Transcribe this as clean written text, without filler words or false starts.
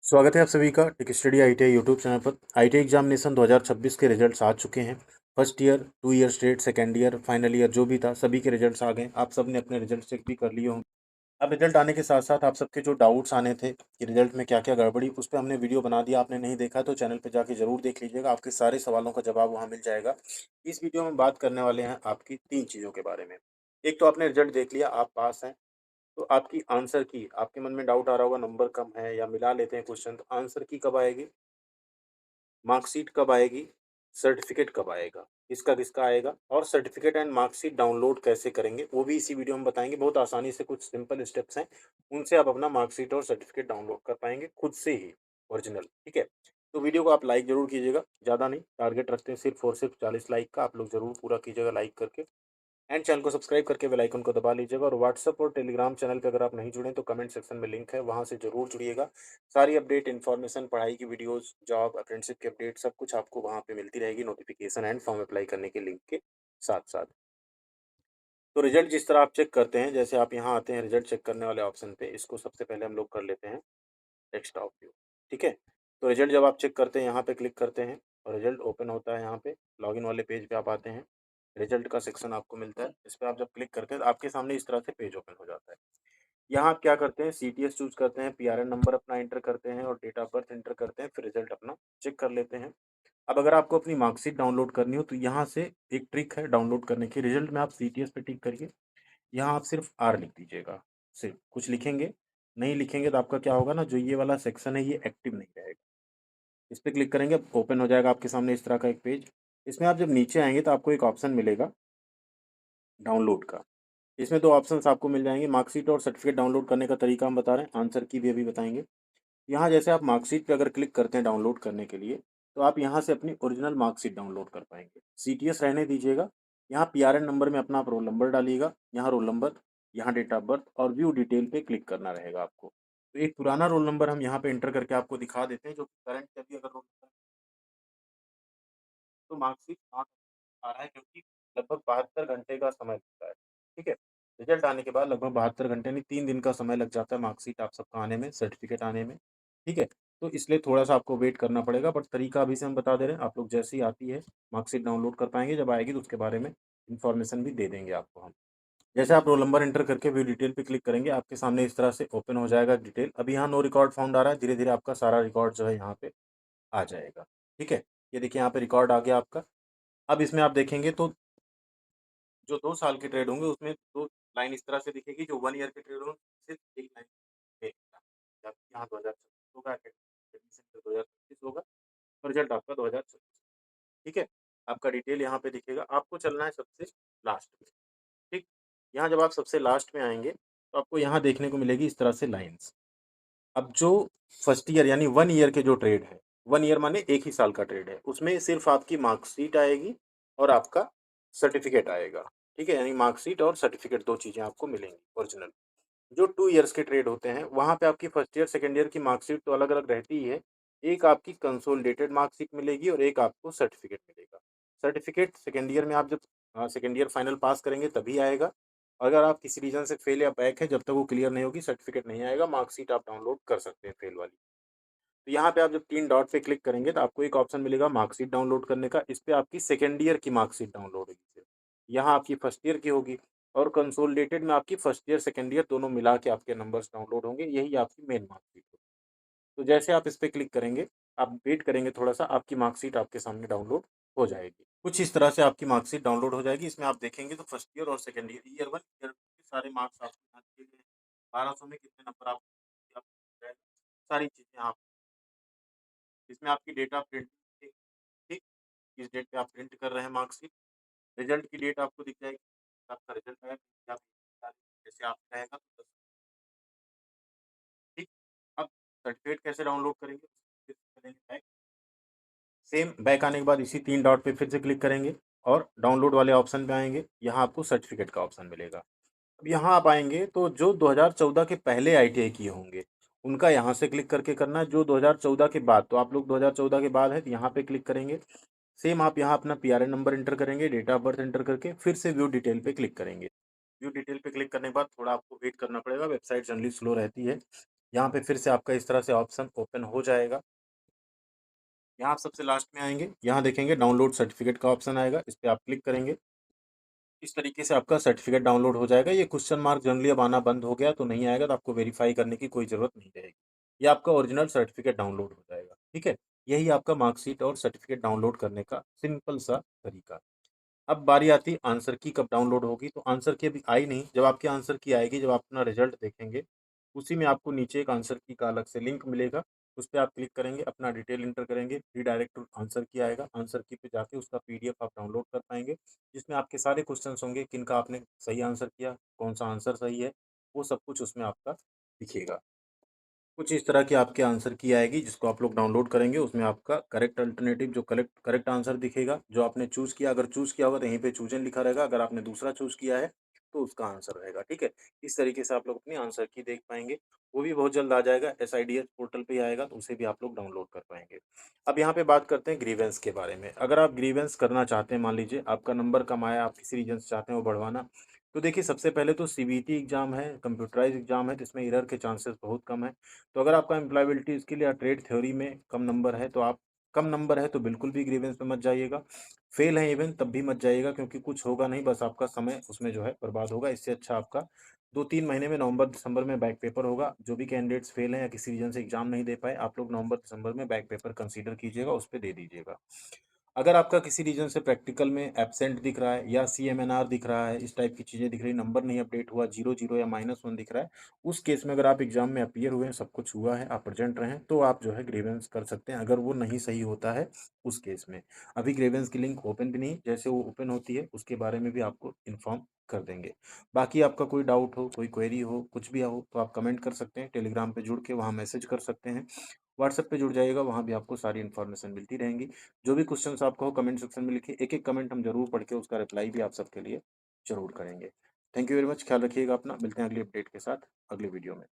स्वागत है आप सभी का tech study ITI YouTube channel पर। आईटीआई एग्जामिनेशन 2026 के रिजल्ट्स आ चुके हैं। First year, 2 year state, second year, final year जो भी था सभी के रिजल्ट्स आ गए। आप सब ने अपने रिजल्ट चेक भी कर लिए होंगे। अब रिजल्ट आने के साथ साथ आप सबके जो डाउट्स आने थे कि रिजल्ट में क्या क्या गड़बड़ी, उस पर हमने वीडियो बना दिया। आपने नहीं देखा तो चैनल पर जाके जरूर देख लीजिएगा, आपके सारे सवालों का जवाब वहाँ मिल जाएगा। इस वीडियो में बात करने वाले हैं आपकी 3 चीज़ों के बारे में। एक तो आपने रिजल्ट देख लिया, आप पास हैं। तो आपकी आंसर की, आपके मन में डाउट आ रहा होगा नंबर कम है या मिला लेते हैं क्वेश्चन, तो आंसर की कब आएगी, मार्कशीट कब आएगी, सर्टिफिकेट कब आएगा, इसका किसका आएगा, और सर्टिफिकेट एंड मार्कशीट डाउनलोड कैसे करेंगे वो भी इसी वीडियो में बताएंगे। बहुत आसानी से कुछ सिंपल स्टेप्स हैं, उनसे आप अपना मार्कशीट और सर्टिफिकेट डाउनलोड कर पाएंगे खुद से ही, ओरिजिनल। ठीक है, तो वीडियो को आप लाइक जरूर कीजिएगा, ज़्यादा नहीं, टारगेट रखते हैं सिर्फ और सिर्फ 40 लाइक का। आप लोग जरूर पूरा कीजिएगा लाइक करके, एंड चैनल को सब्सक्राइब करके बेल आइकन को दबा लीजिएगा। और व्हाट्सअप और टेलीग्राम चैनल पे अगर आप नहीं जुड़े तो कमेंट सेक्शन में लिंक है, वहाँ से जरूर जुड़िएगा। सारी अपडेट, इन्फॉर्मेशन, पढ़ाई की वीडियोस, जॉब, अप्रेंटिसशिप की अपडेट, सब कुछ आपको वहाँ पे मिलती रहेगी, नोटिफिकेशन एंड फॉर्म अप्लाई करने के लिंक के साथ साथ। तो रिजल्ट जिस तरह आप चेक करते हैं, जैसे आप यहाँ आते हैं रिजल्ट चेक करने वाले ऑप्शन पे, इसको सबसे पहले हम लोग कर लेते हैं डेस्कटॉप व्यू। ठीक है, तो रिजल्ट जब आप चेक करते हैं यहाँ पे क्लिक करते हैं और रिजल्ट ओपन होता है। यहाँ पे लॉगिन वाले पेज पे आप आते हैं, रिजल्ट का सेक्शन आपको मिलता है। इस पर आप जब क्लिक करते हैं तो आपके सामने इस तरह से पेज ओपन हो जाता है। यहाँ आप क्या करते हैं, सीटीएस चूज करते हैं, पीआरएन नंबर अपना एंटर करते हैं और डेट ऑफ बर्थ एंटर करते हैं, फिर रिजल्ट अपना चेक कर लेते हैं। अब अगर आपको अपनी मार्कशीट डाउनलोड करनी हो तो यहाँ से एक ट्रिक है डाउनलोड करने की। रिजल्ट में आप सीटीएस पे टिक करिए, यहाँ आप सिर्फ आर लिख दीजिएगा, सिर्फ कुछ लिखेंगे। नहीं लिखेंगे तो आपका क्या होगा ना, जो ये वाला सेक्शन है ये एक्टिव नहीं रहेगा। इस पे क्लिक करेंगे, ओपन हो जाएगा आपके सामने इस तरह का एक पेज। इसमें आप जब नीचे आएंगे तो आपको एक ऑप्शन मिलेगा डाउनलोड का। इसमें दो ऑप्शंस आपको मिल जाएंगे, मार्कशीट और सर्टिफिकेट। डाउनलोड करने का तरीका हम बता रहे हैं, आंसर की भी अभी बताएंगे। यहाँ जैसे आप मार्कशीट पे अगर क्लिक करते हैं डाउनलोड करने के लिए, तो आप यहाँ से अपनी ओरिजिनल मार्कशीट डाउनलोड कर पाएंगे। सीटीएस रहने दीजिएगा, यहाँ पीआरएन नंबर में अपना आप रोल नंबर डालिएगा, यहाँ रोल नंबर, यहाँ डेट ऑफ बर्थ और व्यू डिटेल पे क्लिक करना रहेगा आपको। तो एक पुराना रोल नंबर हम यहाँ पे एंटर करके आपको दिखा देते हैं, जो करंट अभी अगर रोल नंबर तो मार्कशीट नॉट आ रहा है, क्योंकि लगभग 72 घंटे का समय लगता है। ठीक है, रिजल्ट आने के बाद लगभग 72 घंटे यानी 3 दिन का समय लग जाता है मार्कशीट आप सबका आने में, सर्टिफिकेट आने में। ठीक है, तो इसलिए थोड़ा सा आपको वेट करना पड़ेगा, बट तरीका अभी से हम बता दे रहे हैं। आप लोग जैसे ही आती है मार्कशीट डाउनलोड कर पाएंगे, जब आएगी तो उसके बारे में इन्फॉर्मेशन भी दे देंगे आपको हम। जैसे आप रोल नंबर एंटर करके व्यू डिटेल पे क्लिक करेंगे, आपके सामने इस तरह से ओपन हो जाएगा डिटेल। अभी यहाँ नो रिकॉर्ड फाउंड आ रहा है, धीरे धीरे आपका सारा रिकॉर्ड जो है यहाँ पे आ जाएगा। ठीक है, ये देखिए यहाँ पे रिकॉर्ड आ गया आपका। अब इसमें आप देखेंगे तो जो 2 साल के ट्रेड होंगे उसमें दो लाइन इस तरह से दिखेगी, जो 1 ईयर के ट्रेड होंगे सिर्फ एक लाइन दिखेगा। जबकि यहाँ 2026 होगा, एडमिशन 2026 होगा और रिजल्ट आपका 2026। ठीक है, आपका डिटेल यहाँ पे दिखेगा। आपको चलना है सबसे लास्ट में। ठीक, यहाँ जब आप सबसे लास्ट में आएंगे तो आपको यहाँ देखने को मिलेगी इस तरह से लाइन्स। अब जो फर्स्ट ईयर यानी 1 ईयर के जो ट्रेड है, 1 ईयर माने 1 ही साल का ट्रेड है, उसमें सिर्फ आपकी मार्कशीट आएगी और आपका सर्टिफिकेट आएगा। ठीक है, यानी मार्कशीट और सर्टिफिकेट दो चीज़ें आपको मिलेंगी ओरिजिनल। जो 2 ईयर्स के ट्रेड होते हैं वहाँ पे आपकी फर्स्ट ईयर सेकेंड ईयर की मार्कशीट तो अलग अलग रहती ही है। एक आपकी कंसोलिडेटेड मार्कशीट मिलेगी और एक आपको सर्टिफिकेट मिलेगा। सर्टिफिकेट सेकेंड ईयर में आप जब सेकेंड ईयर फाइनल पास करेंगे तभी आएगा। अगर आप किसी रीजन से फेल या बैक है, जब तक वो क्लियर नहीं होगी सर्टिफिकेट नहीं आएगा। मार्कशीट आप डाउनलोड कर सकते हैं फेल वाली। तो यहाँ पे आप जब 3 डॉट पे क्लिक करेंगे तो आपको एक ऑप्शन मिलेगा मार्कशीट डाउनलोड करने का। इस पे आपकी सेकेंड ईयर की मार्कशीट डाउनलोड होगी सिर्फ। यहाँ आपकी फर्स्ट ईयर की होगी और कंसोलिडेटेड में आपकी फर्स्ट ईयर सेकेंड ईयर दोनों मिला के आपके नंबर्स डाउनलोड होंगे, यही आपकी मेन मार्कशीट होगी। तो जैसे आप इस पे क्लिक करेंगे, आप वेट करेंगे थोड़ा सा, आपकी मार्कशीट आपके सामने डाउनलोड हो जाएगी। कुछ इस तरह से आपकी मार्कशीट डाउनलोड हो जाएगी। इसमें आप देखेंगे तो फर्स्ट ईयर और second year, year one year के सारे मार्क्स आपको यहाँ दिए गए हैं। 1200 में कितने नंबर आपको सारी चीज़ें आप, इसमें आपकी डेट ऑफ प्रिंटिंग, ठीक, किस डेट पे आप प्रिंट कर रहे हैं मार्कशीट, रिजल्ट की डेट आपको दिख जाएगी, आपका रिजल्ट आया आप जैसे आप रहेगा तो ठीक। अब सर्टिफिकेट कैसे डाउनलोड करेंगे, फिर करेंगे बैक। सेम बैक आने के बाद इसी 3 डॉट पे फिर से क्लिक करेंगे और डाउनलोड वाले ऑप्शन पे आएंगे। यहाँ आपको सर्टिफिकेट का ऑप्शन मिलेगा। अब यहाँ आप आएंगे तो जो 2014 के पहले आईटीआई किए होंगे उनका यहाँ से क्लिक करके करना है। जो 2014 के बाद, तो आप लोग 2014 के बाद है तो यहाँ पे क्लिक करेंगे। सेम आप यहाँ अपना पीआरएन नंबर एंटर करेंगे, डेट ऑफ बर्थ एंटर करके फिर से व्यू डिटेल पे क्लिक करेंगे। व्यू डिटेल पे क्लिक करने के बाद थोड़ा आपको वेट करना पड़ेगा, वेबसाइट जनरली स्लो रहती है। यहाँ पे फिर से आपका इस तरह से ऑप्शन ओपन हो जाएगा। यहाँ आप सबसे लास्ट में आएँगे, यहाँ देखेंगे डाउनलोड सर्टिफ़िकेट का ऑप्शन आएगा, इस पे आप क्लिक करेंगे। इस तरीके से आपका सर्टिफ़िकेट डाउनलोड हो जाएगा। ये क्वेश्चन मार्क जनरली अब आना बंद हो गया, तो नहीं आएगा, तो आपको वेरीफ़ाई करने की कोई ज़रूरत नहीं रहेगी। ये आपका ओरिजिनल सर्टिफ़िकेट डाउनलोड हो जाएगा, ठीक है? यही आपका मार्कशीट और सर्टिफ़िकेट डाउनलोड करने का सिंपल सा तरीका। अब बारी आती है आंसर की कब डाउनलोड होगी, तो आंसर की अभी आई नहीं, जब आपकी आंसर की आएगी, जब आप अपना रिजल्ट देखेंगे, उसी में आपको नीचे एक आंसर की का अलग से लिंक मिलेगा, उस पे आप क्लिक करेंगे, अपना डिटेल एंटर करेंगे, रीडायरेक्ट टू आंसर की आएगा, आंसर की पे जाके उसका पीडीएफ आप डाउनलोड कर पाएँगे, जिसमें आपके सारे क्वेश्चन्स होंगे, किनका आपने सही आंसर किया, कौन-सा आंसर सही है, वो सब कुछ उसमें आपका दिखेगा। कुछ इस तरह की आपके आंसर की आएगी जिसको आप लोग डाउनलोड करेंगे, उसमें आपका करेक्ट अल्टरनेटिव जो करेक्ट करेक्ट आंसर दिखेगा, जो आपने चूज़ किया, अगर चूज़ किया होगा तो यहीं पे चूज़न लिखा रहेगा, अगर आपने दूसरा चूज़ किया है, तो उसका आंसर रहेगा, ठीक है? इस तरीके से आप लोग अपनी आंसर की देख पाएँगे, वो भी बहुत जल्द आ जाएगा, एसआईडीएस पोर्टल पे ही आएगा, तो उसे भी आप लोग डाउनलोड कर पाएँगे। अब यहाँ पे बात करते हैं ग्रीवेंस के बारे में, अगर आप ग्रीवेंस करना चाहते हैं, मान लीजिए आपका नंबर कम आया, आप किसी रीज़न से चाहते हैं वो बढ़वाना, तो देखिए सबसे पहले तो सीबीटी एग्ज़ाम है, कंप्यूटराइज़्ड एग्ज़ाम है, तो इसमें एरर के चांसेस बहुत कम हैं। तो अगर आपका एम्प्लॉयबिलिटी स्किल या ट्रेड थ्योरी में कम नंबर है, तो आप कम नंबर है तो बिल्कुल भी ग्रीवेंस में मत जाइएगा। फेल हैं इवन तब भी मत जाइएगा, क्योंकि कुछ होगा नहीं, बस आपका समय उसमें जो है बर्बाद होगा। इससे अच्छा आपका 2-3 महीने में नवंबर-दिसंबर में बैक पेपर होगा। जो भी कैंडिडेट्स फेल हैं या किसी रीज़न से एग्ज़ाम नहीं दे पाए, आप लोग नवंबर-दिसंबर में बैक पेपर कंसीडर कीजिएगा, उस पे दे दीजिएगा। अगर आपका किसी रीजन से प्रैक्टिकल में एब्सेंट दिख रहा है या सीएमएनआर दिख रहा है, इस टाइप की चीज़ें दिख रही, नंबर नहीं अपडेट हुआ, 0-0 या -1 दिख रहा है, उस केस में अगर आप एग्ज़ाम में अपीयर हुए हैं, सब कुछ हुआ है, आप प्रेज़ेंट रहे हैं, तो आप जो है ग्रीवेंस कर सकते हैं, अगर वो नहीं सही होता है उस केस में। अभी ग्रीवेंस की लिंक ओपन भी नहीं, जैसे वो ओपन होती है, उसके बारे में भी आपको इन्फॉर्म कर देंगे। बाकी आपका कोई डाउट हो, कोई क्वेरी हो, कुछ भी हो, तो आप कमेंट कर सकते हैं, टेलीग्राम पे जुड़ के वहाँ मैसेज कर सकते हैं। व्हाट्सएप पे जुड़ जाइएगा, वहाँ भी आपको सारी इन्फॉर्मेशन मिलती रहेंगी। जो भी क्वेश्चन्स आपको हो कमेंट सेक्शन में लिखिए, एक-एक कमेंट हम ज़रूर पढ़ के उसका रिप्लाई भी आप सबके लिए ज़रूर करेंगे। थैंक यू वेरी मच, ख्याल रखिएगा अपना, मिलते हैं अगली अपडेट के साथ अगली वीडियो में।